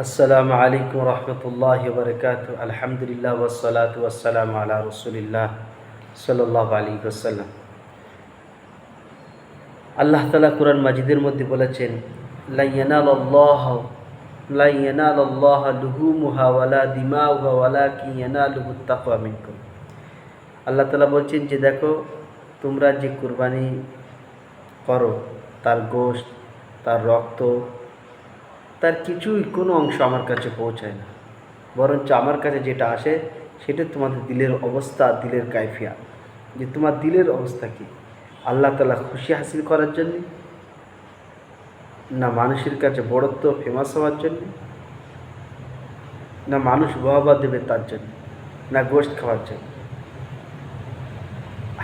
আসসালামু আলাইকুম রহমতুল্লাহি ওয়া বারাকাতুহু। আলহামদুলিল্লাহ ওয়াসসালাতু ওয়াসসালামু আলা রাসূলিল্লাহ সাল্লাল্লাহু আলাইহি ওয়াসাল্লাম। আল্লাহ তাআলা কুরআন মাজিদের মধ্যে বলেছেন, লা ইয়ানালাল্লাহা লুহুমুহা ওয়ালা দিমাউহা ওয়ালাকিন ইয়ানালুহুত তাকওয়া মিনকুম। আল্লাহ তাআলা বলছেন যে দেখো, তোমরা যে কুরবানি করো তার গোশত, তার রক্ত, তার কিছুই কোনো অংশ আমার কাছে পৌঁছায় না, বরঞ্চ আমার কাছে যেটা আসে সেটা তোমাদের দিলের অবস্থা, দিলের কাইফিয়া, যে তোমার দিলের অবস্থা কী। আল্লাহ তাআলা খুশি হাসিল করার জন্যে, না মানুষের কাছে বড়ত্ব ফেমাস হওয়ার জন্যে, না মানুষ বাহবা দেবে তার জন্য, না গোশত খাওয়ার জন্য।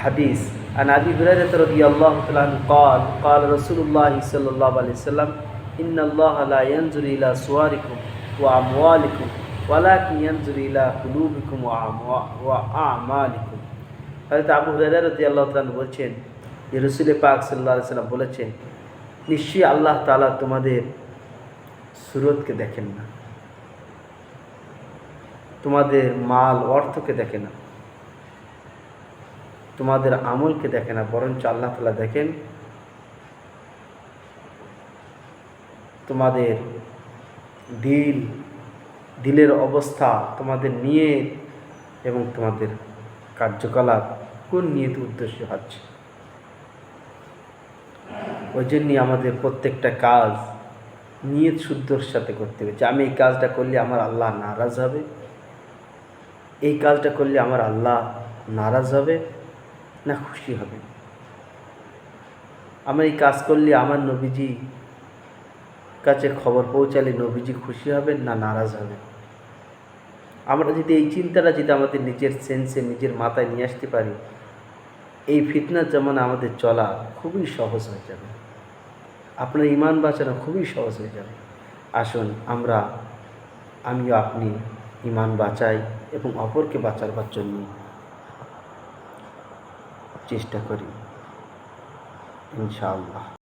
হাদিস আন আবি হুরায়রা রাদিয়াল্লাহু তাআলা আনহু قال قال رسول الله صلى الله عليه وسلم إن الله لا ينظر إلى صوركم وأموالكم ولكن ينظر إلى قلوبكم وأعمالكم। হযরত আবু হুরায়রা রাদিয়াল্লাহু তাআলা আনহু বলছেন যে রাসূল পাক সাল্লাল্লাহু আলাইহি ওয়াসাল্লাম বলেছেন, নিশ্চয়ই আল্লাহ তাআলা তোমাদের সুরতকে দেখেন না, তোমাদের মাল অর্থকে দেখে না, তোমাদের আমলকে দেখে না, বরঞ্চ আল্লাহ তাআলা দেখেন তোমাদের দিলের অবস্থা, তোমাদের নিয়ত এবং তোমাদের কার্যকলাপ কোন নিয়ত উদ্দেশ্য হচ্ছে। ওই জন্যই আমাদের প্রত্যেকটা কাজ নিয়ত শুদ্ধর সাথে করতে হবে, যে আমি এই কাজটা করলে আমার আল্লাহ নারাজ হবে, এই কাজটা করলে আমার আল্লাহ নারাজ হবে না খুশি হবে। আমার এই কাজ করলে আমার নবীজি কাছে খবর পৌঁছালে নবীজি খুশি হবেন না নারাজ হবেন। আমরা যদি এই চিন্তাটা যদি আমাদের নিজের সেন্সে, নিজের মাথায় নিয়ে আসতে পারি, এই ফিতনার জামানা আমাদের চলা খুবই সহজ হয়ে যাবে, আপনার ঈমান বাঁচানো খুবই সহজ হয়ে যাবে। আসুন আমিও আপনি ঈমান বাঁচাই এবং অপরকে বাঁচাবার জন্য চেষ্টা করি, ইনশাআল্লাহ।